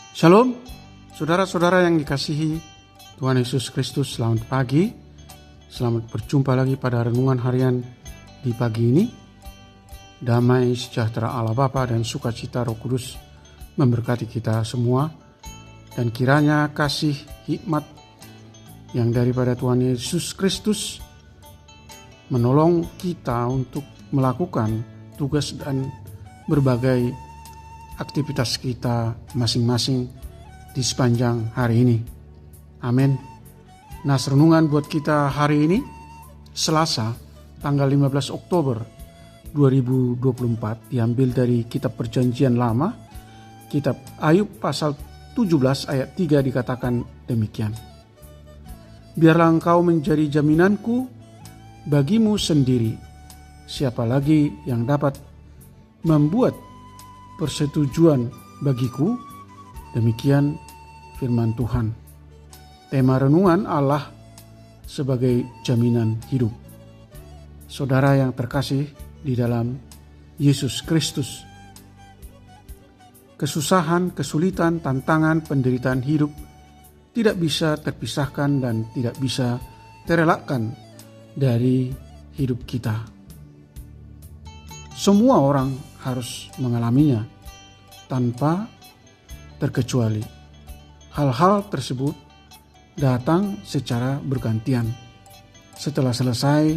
Shalom, saudara-saudara yang dikasihi Tuhan Yesus Kristus, selamat pagi. Selamat berjumpa lagi pada renungan harian di pagi ini. Damai sejahtera Allah Bapa dan sukacita Roh Kudus memberkati kita semua. Dan kiranya kasih hikmat yang daripada Tuhan Yesus Kristus menolong kita untuk melakukan tugas dan berbagai aktivitas kita masing-masing di sepanjang hari ini. Amin. Nas renungan buat kita hari ini Selasa tanggal 15 Oktober 2024 diambil dari kitab Perjanjian Lama, kitab Ayub pasal 17 ayat 3 dikatakan demikian. Biarlah engkau menjadi jaminanku bagimu sendiri. Siapa lagi yang dapat membuat persetujuan bagiku? Demikian firman Tuhan. Tema renungan Allah sebagai jaminan hidup. Saudara yang terkasih di dalam Yesus Kristus, kesusahan, kesulitan, tantangan, penderitaan hidup tidak bisa terpisahkan dan tidak bisa terelakkan dari hidup kita. Semua orang harus mengalaminya tanpa terkecuali. Hal-hal tersebut datang secara bergantian. Setelah selesai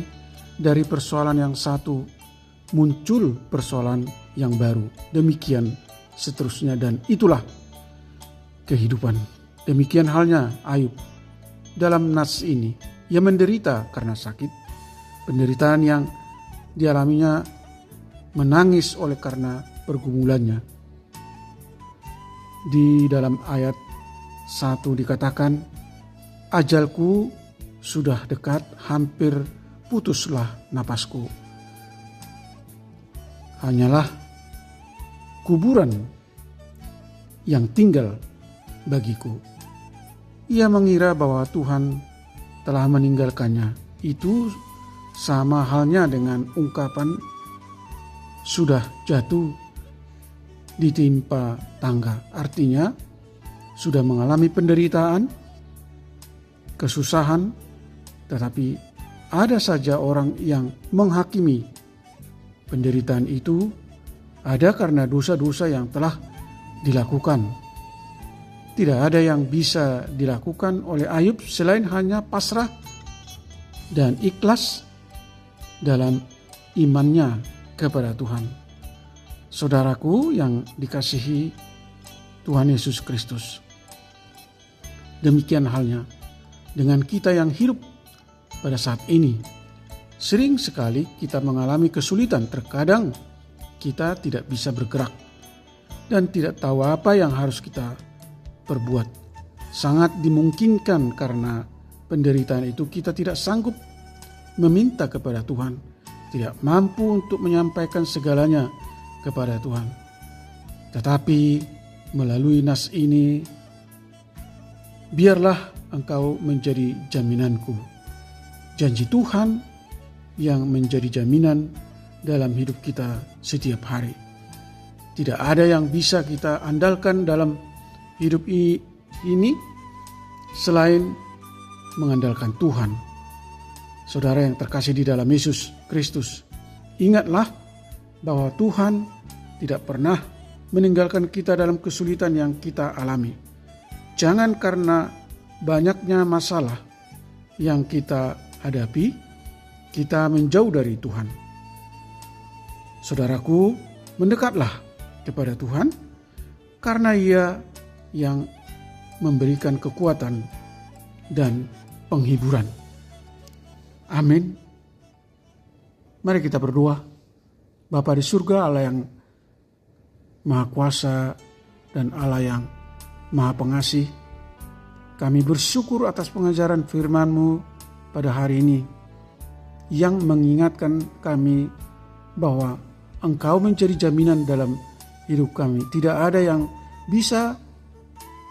dari persoalan yang satu, muncul persoalan yang baru. Demikian seterusnya, dan itulah kehidupan. Demikian halnya Ayub. Dalam nas ini, ia menderita karena sakit. Penderitaan yang dialaminya menangis oleh karena pergumulannya. Di dalam ayat 1 dikatakan, ajalku sudah dekat, hampir putuslah napasku. Hanyalah kuburan yang tinggal bagiku. Ia mengira bahwa Tuhan telah meninggalkannya. Itu sama halnya dengan ungkapan sudah jatuh ditimpa tangga. Artinya sudah mengalami penderitaan, kesusahan, tetapi ada saja orang yang menghakimi penderitaan itu ada karena dosa-dosa yang telah dilakukan. Tidak ada yang bisa dilakukan oleh Ayub selain hanya pasrah dan ikhlas dalam imannya kepada Tuhan. Saudaraku yang dikasihi Tuhan Yesus Kristus, demikian halnya dengan kita yang hidup pada saat ini. Sering sekali kita mengalami kesulitan, terkadang kita tidak bisa bergerak dan tidak tahu apa yang harus kita perbuat. Sangat dimungkinkan karena penderitaan itu kita tidak sanggup meminta kepada Tuhan, tidak mampu untuk menyampaikan segalanya kepada Tuhan. Tetapi melalui nas ini, biarlah engkau menjadi jaminanku. Janji Tuhan yang menjadi jaminan dalam hidup kita setiap hari. Tidak ada yang bisa kita andalkan dalam hidup ini selain mengandalkan Tuhan. Saudara yang terkasih di dalam Yesus Kristus, ingatlah bahwa Tuhan tidak pernah meninggalkan kita dalam kesulitan yang kita alami. Jangan karena banyaknya masalah yang kita hadapi, kita menjauh dari Tuhan. Saudaraku, mendekatlah kepada Tuhan karena Ia yang memberikan kekuatan dan penghiburan. Amin. Mari kita berdoa. Bapa di surga, Allah yang Maha Kuasa dan Allah yang Maha Pengasih, kami bersyukur atas pengajaran firman-Mu pada hari ini yang mengingatkan kami bahwa Engkau menjadi jaminan dalam hidup kami. Tidak ada yang bisa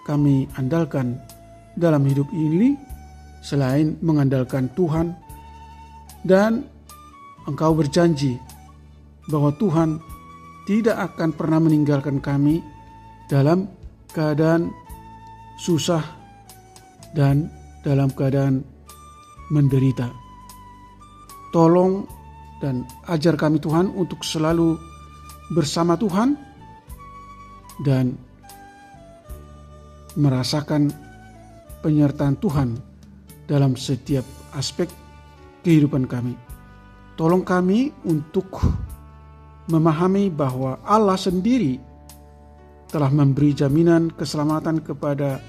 kami andalkan dalam hidup ini selain mengandalkan Tuhan. Dan Engkau berjanji bahwa Tuhan tidak akan pernah meninggalkan kami dalam keadaan susah dan dalam keadaan menderita. Tolong dan ajar kami Tuhan untuk selalu bersama Tuhan dan merasakan penyertaan Tuhan dalam setiap aspek kehidupan kami. Tolong kami untuk memahami bahwa Allah sendiri telah memberi jaminan keselamatan kepada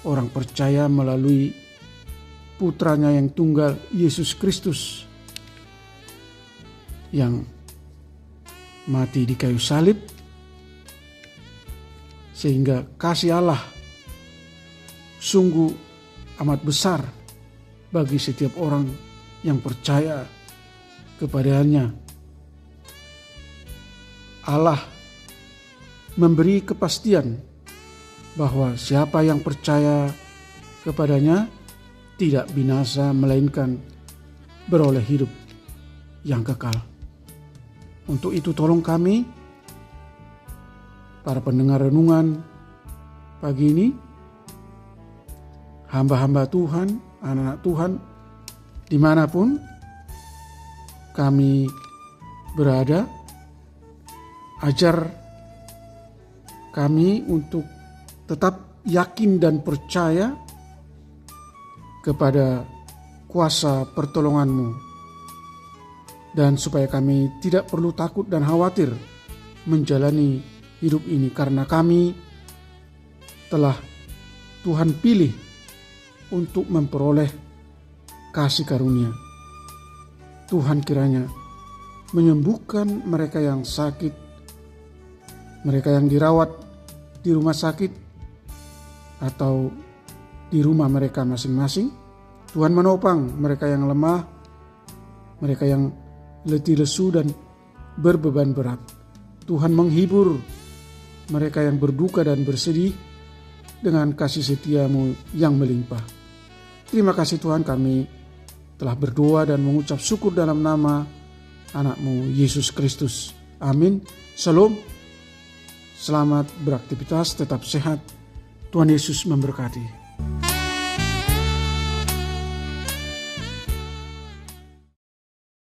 orang percaya melalui Putranya yang tunggal, Yesus Kristus, yang mati di kayu salib, sehingga kasih Allah sungguh amat besar bagi setiap orang yang percaya kepadanya. Allah memberi kepastian bahwa siapa yang percaya kepadanya tidak binasa, melainkan beroleh hidup yang kekal. Untuk itu tolong kami, para pendengar renungan pagi ini, hamba-hamba Tuhan, anak-anak Tuhan, dimanapun kami berada, ajar kami untuk tetap yakin dan percaya kepada kuasa pertolongan-Mu, dan supaya kami tidak perlu takut dan khawatir menjalani hidup ini, karena kami telah Tuhan pilih untuk memperoleh kasih karunia. Tuhan kiranya menyembuhkan mereka yang sakit, mereka yang dirawat di rumah sakit atau di rumah mereka masing-masing. Tuhan menopang mereka yang lemah, mereka yang letih lesu dan berbeban berat. Tuhan menghibur mereka yang berduka dan bersedih dengan kasih setia-Mu yang melimpah. Terima kasih Tuhan, kami telah berdoa dan mengucap syukur dalam nama anak-Mu Yesus Kristus. Amin. Shalom. Selamat beraktivitas, tetap sehat. Tuhan Yesus memberkati.